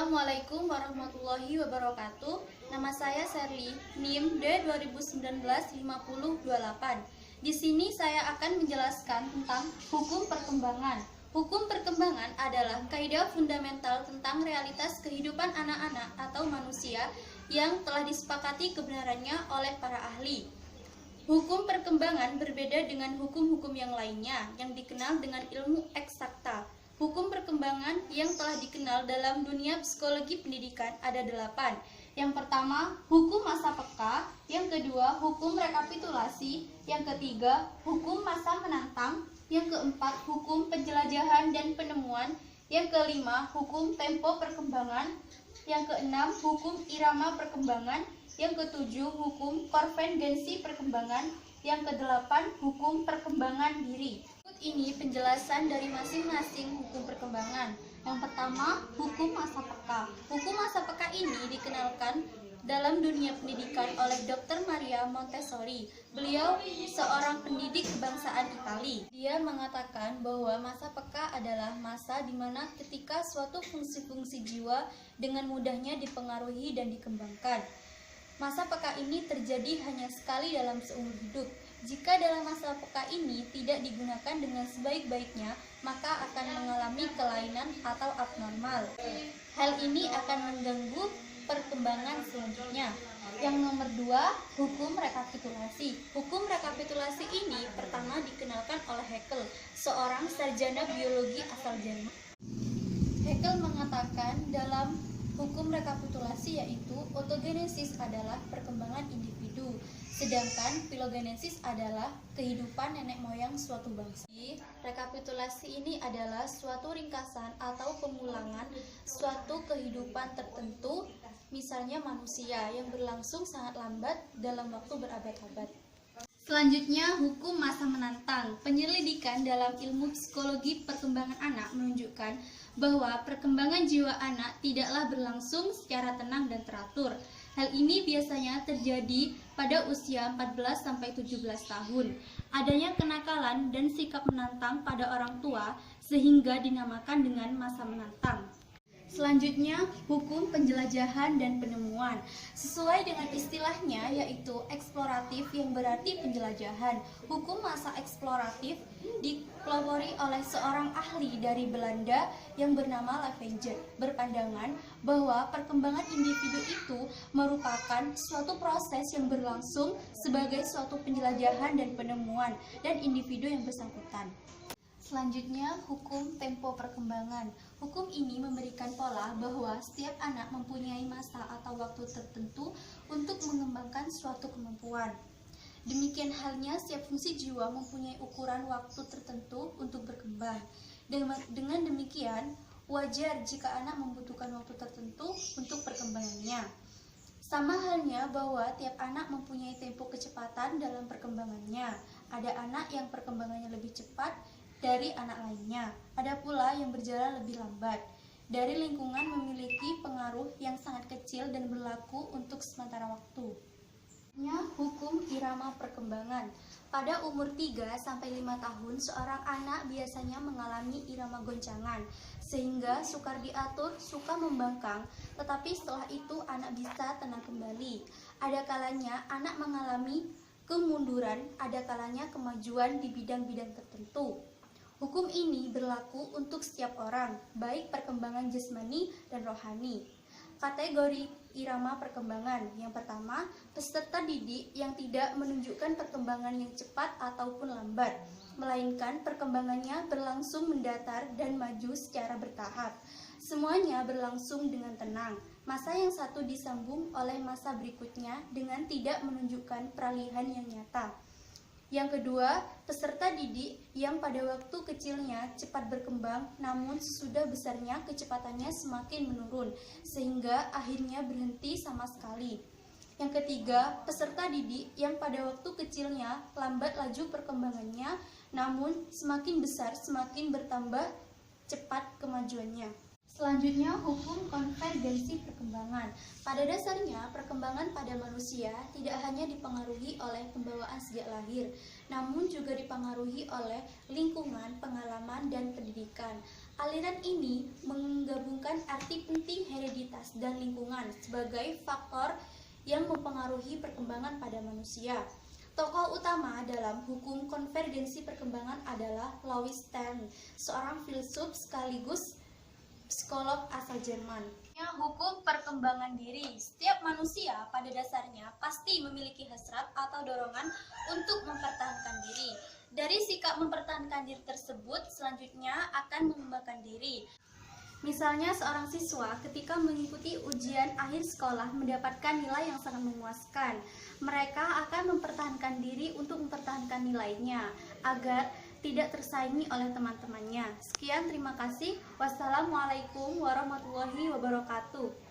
Assalamualaikum warahmatullahi wabarakatuh. Nama saya Serly, NIM D2019-5028. Di sini saya akan menjelaskan tentang hukum perkembangan. Hukum perkembangan adalah kaidah fundamental tentang realitas kehidupan anak-anak atau manusia yang telah disepakati kebenarannya oleh para ahli. Hukum perkembangan berbeda dengan hukum-hukum yang lainnya yang dikenal dengan ilmu eksakta. Hukum perkembangan yang telah dikenal dalam dunia psikologi pendidikan ada 8. Yang pertama, hukum masa peka. Yang kedua, hukum rekapitulasi. Yang ketiga, hukum masa menantang. Yang keempat, hukum penjelajahan dan penemuan. Yang kelima, hukum tempo perkembangan. Yang keenam, hukum irama perkembangan. Yang ketujuh, hukum konvergensi perkembangan. Yang kedelapan, hukum perkembangan diri. Ini penjelasan dari masing-masing hukum perkembangan. Yang pertama, hukum masa peka. Hukum masa peka ini dikenalkan dalam dunia pendidikan oleh Dr. Maria Montessori. Beliau seorang pendidik kebangsaan Italia. Dia mengatakan bahwa masa peka adalah masa di mana ketika suatu fungsi-fungsi jiwa dengan mudahnya dipengaruhi dan dikembangkan. Masa peka ini terjadi hanya sekali dalam seumur hidup. Jika dalam masa peka ini tidak digunakan dengan sebaik-baiknya, maka akan mengalami kelainan atau abnormal. Hal ini akan mengganggu perkembangan selanjutnya. Yang nomor 2, hukum rekapitulasi. Hukum rekapitulasi ini pertama dikenalkan oleh Haeckel, seorang sarjana biologi asal Jerman. Haeckel mengatakan dalam hukum rekapitulasi yaitu otogenesis adalah perkembangan individu, sedangkan filogenesis adalah kehidupan nenek moyang suatu bangsa. Rekapitulasi ini adalah suatu ringkasan atau pengulangan suatu kehidupan tertentu, misalnya manusia yang berlangsung sangat lambat dalam waktu berabad-abad. Selanjutnya, hukum masa menantang. Penyelidikan dalam ilmu psikologi perkembangan anak menunjukkan bahwa perkembangan jiwa anak tidaklah berlangsung secara tenang dan teratur. Hal ini biasanya terjadi pada usia 14-17 tahun. Adanya kenakalan dan sikap menantang pada orang tua sehingga dinamakan dengan masa menantang. Selanjutnya, hukum penjelajahan dan penemuan. Sesuai dengan istilahnya yaitu eksploratif yang berarti penjelajahan. Hukum masa eksploratif dipelopori oleh seorang ahli dari Belanda yang bernama Levenger, berpandangan bahwa perkembangan individu itu merupakan suatu proses yang berlangsung sebagai suatu penjelajahan dan penemuan dan individu yang bersangkutan. Selanjutnya, hukum tempo perkembangan. Hukum ini memberikan pola bahwa setiap anak mempunyai masa atau waktu tertentu untuk mengembangkan suatu kemampuan. Demikian halnya setiap fungsi jiwa mempunyai ukuran waktu tertentu untuk berkembang. Dengan demikian, wajar jika anak membutuhkan waktu tertentu untuk perkembangannya. Sama halnya bahwa tiap anak mempunyai tempo kecepatan dalam perkembangannya. Ada anak yang perkembangannya lebih cepat dari anak lainnya. Ada pula yang berjalan lebih lambat. Dari lingkungan memiliki pengaruh yang sangat kecil dan berlaku untuk sementara waktu. Hukum irama perkembangan. Pada umur 3-5 tahun, seorang anak biasanya mengalami irama goncangan, sehingga sukar diatur, suka membangkang, tetapi setelah itu anak bisa tenang kembali. Ada kalanya anak mengalami kemunduran, ada kalanya kemajuan di bidang-bidang tertentu. Hukum ini berlaku untuk setiap orang, baik perkembangan jasmani dan rohani. Kategori irama perkembangan. Yang pertama, peserta didik yang tidak menunjukkan perkembangan yang cepat ataupun lambat, melainkan perkembangannya berlangsung mendatar dan maju secara bertahap. Semuanya berlangsung dengan tenang. Masa yang satu disambung oleh masa berikutnya dengan tidak menunjukkan peralihan yang nyata. Yang kedua, peserta didik yang pada waktu kecilnya cepat berkembang, namun sesudah besarnya kecepatannya semakin menurun, sehingga akhirnya berhenti sama sekali. Yang ketiga, peserta didik yang pada waktu kecilnya lambat laju perkembangannya, namun semakin besar semakin bertambah cepat kemajuannya. Selanjutnya, hukum konvergensi perkembangan. Pada dasarnya, perkembangan pada manusia tidak hanya dipengaruhi oleh pembawaan sejak lahir, namun juga dipengaruhi oleh lingkungan, pengalaman, dan pendidikan. Aliran ini menggabungkan arti penting hereditas dan lingkungan sebagai faktor yang mempengaruhi perkembangan pada manusia. Tokoh utama dalam hukum konvergensi perkembangan adalah Louis Stern, seorang filsuf sekaligus psikolog asal Jerman. Hukum perkembangan diri. Setiap manusia pada dasarnya pasti memiliki hasrat atau dorongan untuk mempertahankan diri. Dari sikap mempertahankan diri tersebut, selanjutnya akan mengembangkan diri. Misalnya seorang siswa ketika mengikuti ujian akhir sekolah mendapatkan nilai yang sangat memuaskan. Mereka akan mempertahankan diri untuk mempertahankan nilainya agar tidak tersaingi oleh teman-temannya. Sekian, terima kasih. Wassalamualaikum warahmatullahi wabarakatuh.